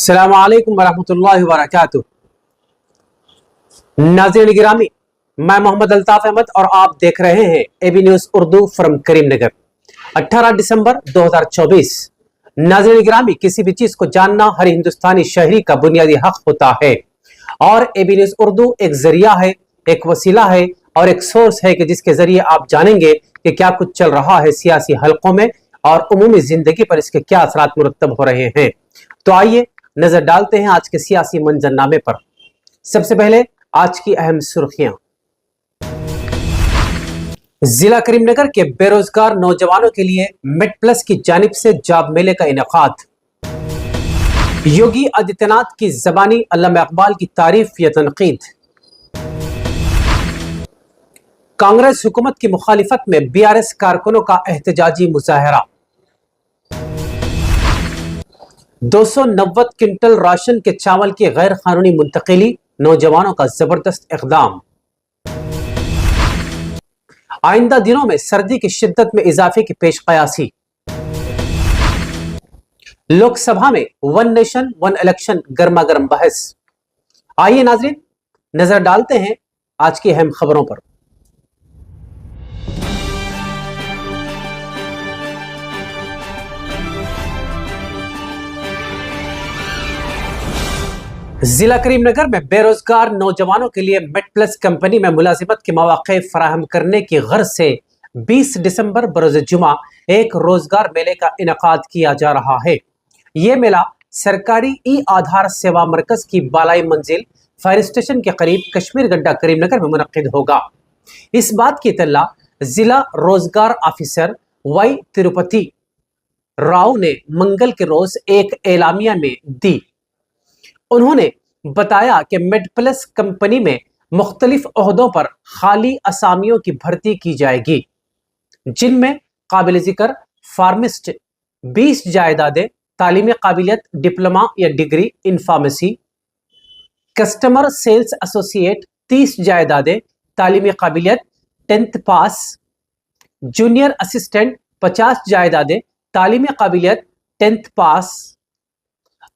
अस्सलाम वालेकुम वरहमतुल्लाहि वबरकातुह। नाज़रीन गिरामी, मैं मोहम्मद अल्ताफ अहमद और आप देख रहे हैं AB news Urdu from Karimnagar. 18 दिसंबर 2024। नाज़रीन गिरामी, किसी भी चीज को जानना हर हिंदुस्तानी शहरी का बुनियादी हक होता है और एबी न्यूज उर्दू एक जरिया है, एक वसीला है और एक सोर्स है कि जिसके जरिए आप जानेंगे कि क्या कुछ चल रहा है सियासी हलकों में और उमूमी जिंदगी पर इसके क्या असरात मुरतब हो रहे हैं। तो आइए नजर डालते हैं आज के सियासी मंजरनामे पर। सबसे पहले आज की अहम सुर्खियां। जिला करीमनगर के बेरोजगार नौजवानों के लिए मेड प्लस की जानिब से जॉब मेले का इनेकाद। योगी आदित्यनाथ की जबानी अल्लामा इकबाल की तारीफ या तनकीद। कांग्रेस हुकूमत की मुखालिफत में बीआरएस कारकुनों का एहतजाजी मुजाहरा। 290 क्विंटल राशन के चावल की गैर कानूनी मुंतकिली, नौजवानों का जबरदस्त इकदाम। आइंदा दिनों में सर्दी की शिद्दत में इजाफे की पेश कयासी। लोकसभा में वन नेशन वन इलेक्शन गर्मा गर्म बहस। आइए नाजरीन नजर डालते हैं आज की अहम खबरों पर। जिला करीमनगर में बेरोजगार नौजवानों के लिए मेड प्लस कंपनी में मुलाजिमत के मौके फराहम करने की गर्ज से 20 दिसंबर बरोज जुमा एक रोजगार मेले का इनेकाद किया जा रहा है। ये मेला सरकारी ई आधार सेवा मरकज की बालाई मंजिल फायर स्टेशन के करीब कश्मीर गड्ढा करीमनगर में मुनक्किद होगा। इस बात की इत्तला जिला रोजगार ऑफिसर वाई तिरुपति राव ने मंगल के रोज एक एलामिया में दी। उन्होंने बताया कि मेड प्लस कंपनी में मुख्तलिफ ओहदों पर खाली असामियों की भर्ती की जाएगी, जिनमें काबिल जिक्र फार्मिस्ट 20 जायदादें, तालीमी काबिलियत डिप्लोमा या degree in pharmacy, customer sales associate 30 जायदादें, तालीमी काबिलियत 10th पास, जूनियर असिस्टेंट 50 जायदादें, तालीमी काबिलियत 10th पास,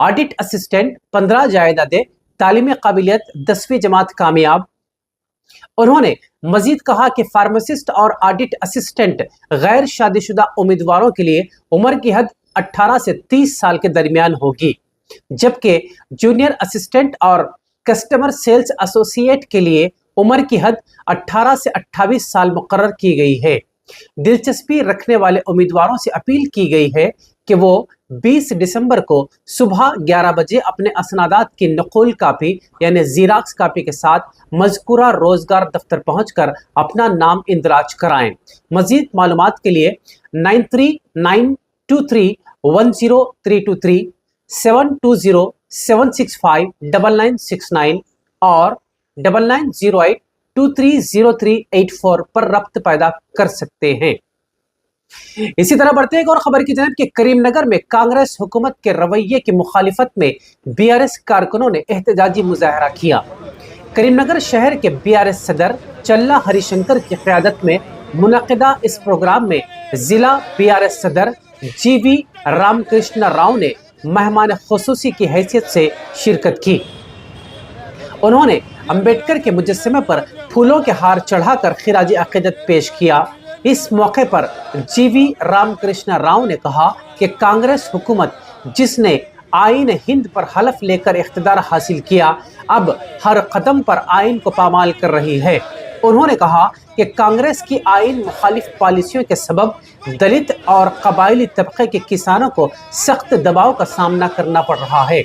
ऑडिट असिस्टेंट 15 जायदादें, तालीमी काबिलियत 10वीं जमात कामयाब। उन्होंने मजीद कहा कि फार्मासिस्ट और ऑडिट असिस्टेंट गैर शादीशुदा उम्मीदवारों के लिए उम्र की हद 18 से 30 साल के दरमियान होगी, जबकि जूनियर असिस्टेंट और कस्टमर सेल्स एसोसिएट के लिए उम्र की हद 18 से 28 साल मुकर्रर की गई है। दिलचस्पी रखने वाले उम्मीदवारों से अपील की गई है कि वो 20 दिसंबर को सुबह 11 बजे अपने असनादात की नकुल कापी यानी जीराक्स कापी के साथ मज़कूरा रोजगार दफ्तर पहुंचकर अपना नाम इंदराज कराएं। मजीद मालूमात के लिए 9392310323 7207659969 और 9908230384 पर रब्त पैदा कर सकते हैं। इसी तरह बढ़ते एक और खबर की जानिब कि करीमनगर में कांग्रेस हुकूमत के रवैये की मुखालिफत में बीआरएस कारकुनों ने एहतजाजी मुजाहरा किया। करीमनगर शहर के बीआरएस सदर चल्ला हरिशंकर की क़यादत में मुनक़िदा इस प्रोग्राम में जिला बीआरएस सदर जीवी रामकृष्ण राव ने मेहमान खुसूसी की हैसियत से शिरकत की। उन्होंने अंबेडकर के मुजस्समे पर फूलों के हार चढ़ाकर खिराजी अक़ीदत पेश किया। इस मौके पर जीवी रामकृष्ण राव ने कहा कि कांग्रेस हुकूमत जिसने आईन हिंद पर हलफ लेकर इख्तिदार हासिल किया, अब हर कदम पर आईन को पामाल कर रही है। उन्होंने कहा कि कांग्रेस की आईन मुखालिफ पॉलिसियों के सबब दलित और कबायली तबके के किसानों को सख्त दबाव का सामना करना पड़ रहा है।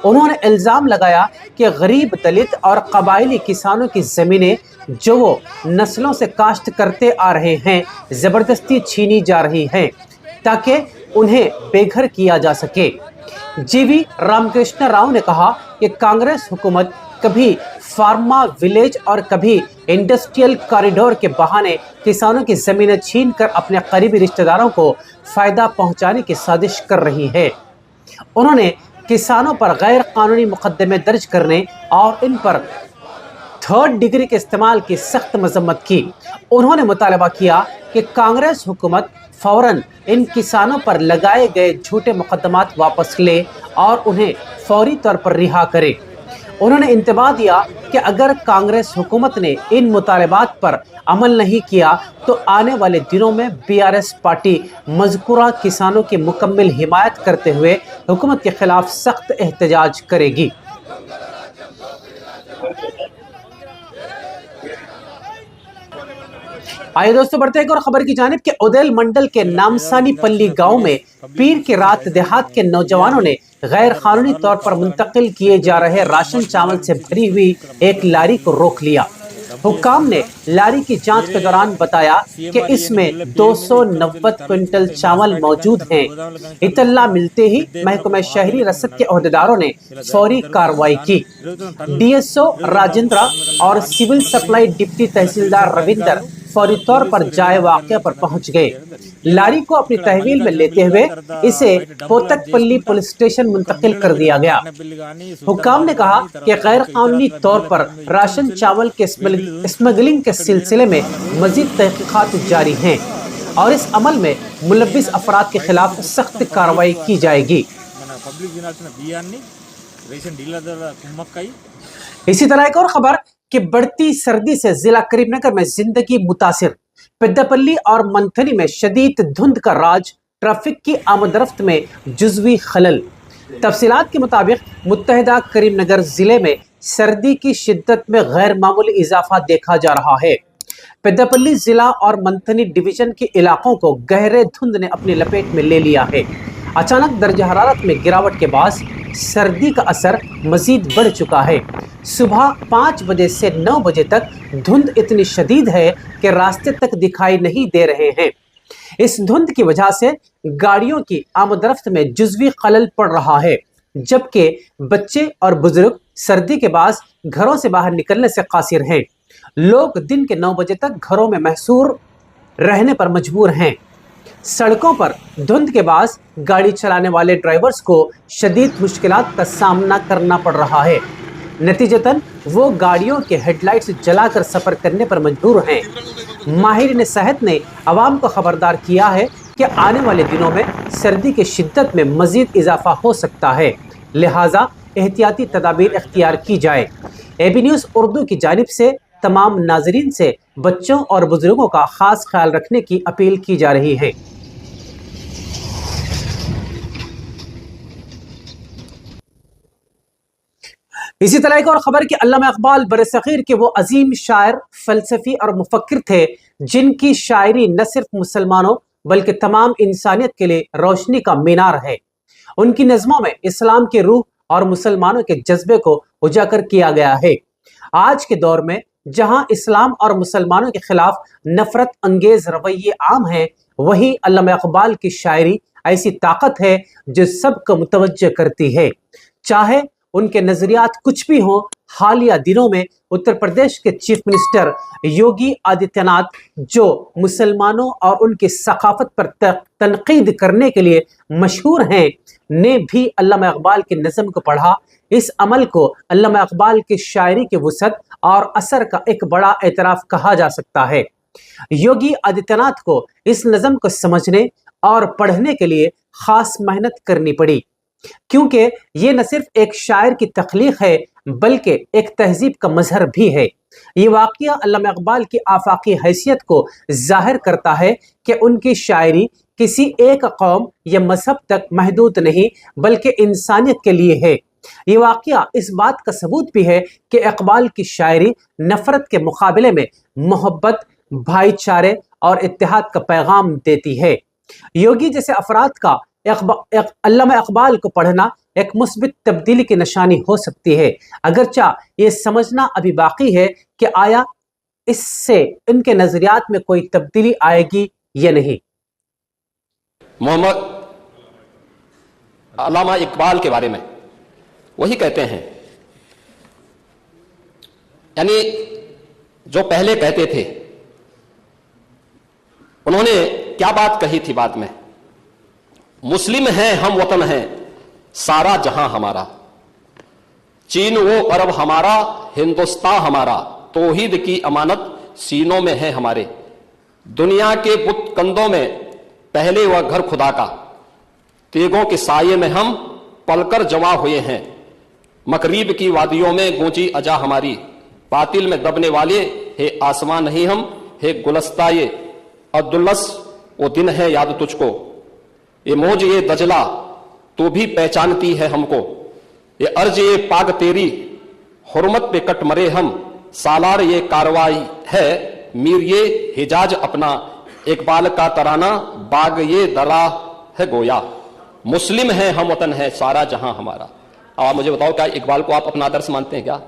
उन्होंने इल्ज़ाम लगाया कि गरीब दलित और कबायली किसानों की ज़मीनें जो वो नस्लों से काश्त करते आ रहे हैं, ज़बरदस्ती छीनी जा रही हैं ताकि उन्हें बेघर किया जा सके। जीवी रामकृष्ण राव ने कहा कि कांग्रेस हुकूमत कभी फार्मा विलेज और कभी इंडस्ट्रियल कॉरिडोर के बहाने किसानों की ज़मीनें छीन कर अपने करीबी रिश्तेदारों को फ़ायदा पहुंचाने की साजिश कर रही है। उन्होंने किसानों पर गैर कानूनी मुकदमे दर्ज करने और इन पर थर्ड डिग्री के इस्तेमाल की सख्त मजम्मत की। उन्होंने मुतालबा किया कि कांग्रेस हुकूमत फौरन इन किसानों पर लगाए गए झूठे मुकदमात वापस ले और उन्हें फौरी तौर पर रिहा करे। उन्होंने इंतबाह दिया कि अगर कांग्रेस हुकूमत ने इन मुतालबात पर अमल नहीं किया तो आने वाले दिनों में बीआरएस पार्टी मज़कूरा किसानों की मुकम्मल हिमायत करते हुए हुकूमत के खिलाफ सख्त एहतजाज करेगी। आइए दोस्तों बढ़ते हैं एक और खबर की जानिब कि उदेल मंडल के नामसानी पल्ली गांव में पीर की रात देहात के नौजवानों ने गैर कानूनी तौर पर मुंतकिल किए जा रहे राशन चावल से भरी हुई एक लारी को रोक लिया। हुक्काम ने लारी की जांच के दौरान बताया कि इसमें 290 क्विंटल चावल मौजूद हैं। इतला मिलते ही महकमा शहरी रसद के अहदेदारों ने फौरी कार्रवाई की। डीएसओ राजेंद्र और सिविल सप्लाई डिप्टी तहसीलदार रविंदर फौरी तौर पर जाए वाक़या पर पहुंच गए। लारी को अपनी तहवील में लेते हुए इसे पोतकपल्ली पुलिस स्टेशन मुंतकिल कर दिया गया। हुक्काम ने कहा कि गैर कानूनी तौर पर राशन चावल के स्मगलिंग के सिलसिले में मजीद तहकीकात जारी हैं और इस अमल में मुलव्विस अफराद के खिलाफ सख्त कार्रवाई की जाएगी। इसी तरह एक और खबर कि बढ़ती सर्दी से जिला करीमनगर में जिंदगी मुतासिर। पेद्दापल्ली और मंथनी में शदीद धुंध का राज, ट्रैफिक की आमदरफ्त में जुज़वी खलल। तफसीलात के मुताबिक मुत्तहिदा करीमनगर जिले में सर्दी की शिद्दत में गैर मामूली इजाफा देखा जा रहा है। पेद्दापल्ली जिला और मंथनी डिवीजन के इलाकों को गहरे धुंध ने अपनी लपेट में ले लिया है। अचानक दर्जा हरारत में गिरावट के बाद सर्दी का असर मजीद बढ़ चुका है। सुबह 5 बजे से 9 बजे तक धुंध इतनी शदीद है कि रास्ते तक दिखाई नहीं दे रहे हैं। इस धुंध की वजह से गाड़ियों की आमदरफ्त में जुज़वी खलल पड़ रहा है, जबकि बच्चे और बुजुर्ग सर्दी के बाद घरों से बाहर निकलने से कासिर हैं। लोग दिन के 9 बजे तक घरों में महसूर रहने पर मजबूर हैं। सड़कों पर धुंध के बाद गाड़ी चलाने वाले ड्राइवर्स को शदीद मुश्किलात का सामना करना पड़ रहा है। नतीजतन वो गाड़ियों के हेडलाइट्स जलाकर सफ़र करने पर मजबूर हैं। माहिरीन सेहत ने आवाम को खबरदार किया है कि आने वाले दिनों में सर्दी की शिद्दत में मज़ीद इजाफा हो सकता है, लिहाजा एहतियाती तदाबीर इख्तियार की जाए। एबी न्यूज़ उर्दू की जानिब से तमाम नाजरीन से बच्चों और बुजुर्गों का खास ख्याल रखने की अपील की जा रही है। इसी तरह एक और खबर कि अल्लामा इकबाल बरसग़ीर के वो अजीम शायर, फ़लसफ़ी और मुफ़क्किर थे जिनकी शायरी न सिर्फ मुसलमानों बल्कि तमाम इंसानियत के लिए रोशनी का मीनार है। उनकी नज़मों में इस्लाम की रूह और मुसलमानों के जज्बे को उजागर किया गया है। आज के दौर में जहां इस्लाम और मुसलमानों के खिलाफ नफरत अंगेज रवैये आम हैं, वहीं अल्लामा इकबाल की शायरी ऐसी ताकत है जो सबको मुतवज्जह करती है। चाहे उनके नजरियात कुछ भी हों, हालिया दिनों में उत्तर प्रदेश के चीफ मिनिस्टर योगी आदित्यनाथ, जो मुसलमानों और उनकी सकाफत पर तनकीद करने के लिए मशहूर हैं, ने भी अल्लामा इकबाल की नज़म को पढ़ा। इस अमल को अल्लामा इकबाल की शायरी की वुसअत और असर का एक बड़ा एतराफ़ कहा जा सकता है। योगी आदित्यनाथ को इस नज़म को समझने और पढ़ने के लिए ख़ास मेहनत करनी पड़ी, क्योंकि ये न सिर्फ एक शायर की तख्लीक है बल्कि एक तहजीब का मजहर भी है। ये वाक़या अल्लामा इकबाल की आफाकी हैसियत को जाहिर करता है कि उनकी शायरी किसी एक कौम या मजहब तक महदूद नहीं बल्कि इंसानियत के लिए है। ये वाक़या इस बात का सबूत भी है कि इकबाल की शायरी नफ़रत के मुकाबले में मोहब्बत, भाईचारे और इत्तेहाद का पैगाम देती है। योगी जैसे अफराद का अल्लामा इकबाल को पढ़ना एक मुस्बित तब्दीली की निशानी हो सकती है, अगरचा ये समझना अभी बाकी है कि आया इससे इनके नजरियात में कोई तब्दीली आएगी या नहीं। मोहम्मद अल्लामा इकबाल के बारे में वही कहते हैं, यानी जो पहले कहते थे, उन्होंने क्या बात कही थी बाद में, मुस्लिम हैं हम, वतन हैं सारा जहां हमारा, चीन वो अरब हमारा, हिंदुस्तान हमारा, तौहीद की अमानत सीनों में है हमारे। दुनिया के बुत कंधों में पहले वह घर खुदा का, तेगों के साये में हम पलकर जमा हुए हैं। मकरीब की वादियों में गूंजी अजा हमारी, बातिल में दबने वाले हे आसमां नहीं हम, हे गुलस्ता ये अब्दुल्लस वो दिन है याद तुझको, ये मौज ये दजला तू भी पहचानती है हमको, ये अर्ज ये पाग तेरी हुर्मत पे कट मरे हम, सालार ये कार्रवाई है मीर ये हिजाज अपना, इकबाल का तराना बाग ये दरा है गोया। मुस्लिम है हम, वतन है सारा जहां हमारा। अब आप मुझे बताओ, क्या इकबाल को आप अपना आदर्श मानते हैं क्या?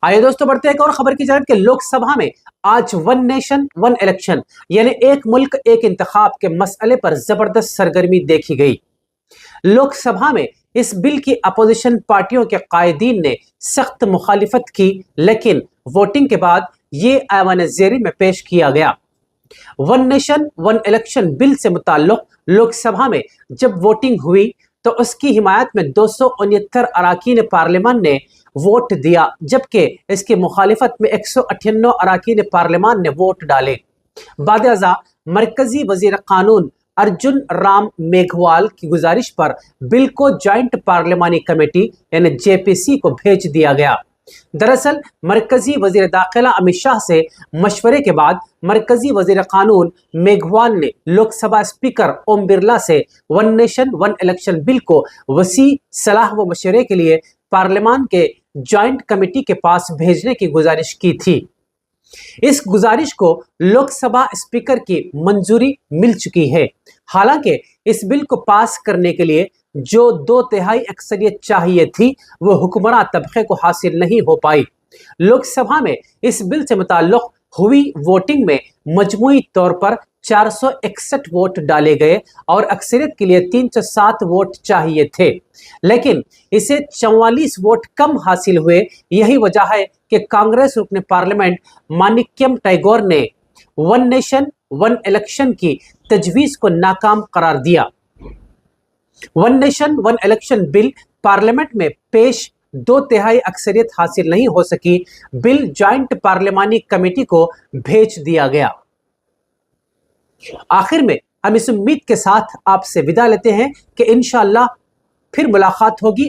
आइए दोस्तों बढ़ते हैं एक और खबर की जानिब कि लोकसभा में आज वन नेशन वन इलेक्शन यानी एक मुल्क एक इंतखाब के मसले पर जबरदस्त सरगर्मी देखी गई। लोकसभा में इस बिल की अपोजिशन पार्टियों के कायदीन ने सख्त मुखालिफत की, लेकिन वोटिंग के बाद ये ऐवान ज़ेरी में पेश किया गया। One nation one election bill से मुताल्लुक लोकसभा में जब वोटिंग हुई तो उसकी हिमायत में 269 अराकीन पार्लियामान ने वोट दिया, जबकि इसकी मुखालिफत में 198 अराकीन पार्लियामान ने वोट डाले। बाद-ए-अज़ा मरकजी वजीर कानून अर्जुन राम मेघवाल की गुजारिश पर बिल को जॉइंट पार्लियामानी कमेटी यानी जेपीसी को भेज दिया गया। दरअसल मरकजी वजीर दाखिला अमित शाह से मशवरे के बाद मरकजी वजीर कानून मेघवाल ने लोकसभा स्पीकर ओम बिरला से one nation one election bill को वसी सलाह व मशवरे के लिए पार्लियामान के जॉइंट कमेटी के पास भेजने की गुजारिश की थी। इस गुजारिश को लोकसभा स्पीकर की मंजूरी मिल चुकी है। हालांकि इस बिल को पास करने के लिए जो 2/3 अक्सरियत चाहिए थी वो हुक्मरान तबके को हासिल नहीं हो पाई। लोकसभा में इस बिल से मुताल्लुक हुई वोटिंग में मजमूई तौर पर 461 वोट डाले गए और अक्सरियत के लिए 307 वोट चाहिए थे, लेकिन इसे 44 वोट कम हासिल हुए। यही वजह है कि कांग्रेस रुकने पार्लियामेंट माणिक्यम टैगोर ने वन नेशन वन इलेक्शन की तजवीज को नाकाम करार दिया। One nation one election bill parliament में पेश 2/3 अक्सरियत हासिल नहीं हो सकी। बिल जॉइंट पार्लियामानी कमेटी को भेज दिया गया। आखिर में हम इस उम्मीद के साथ आपसे विदा लेते हैं कि इंशाअल्लाह फिर मुलाकात होगी।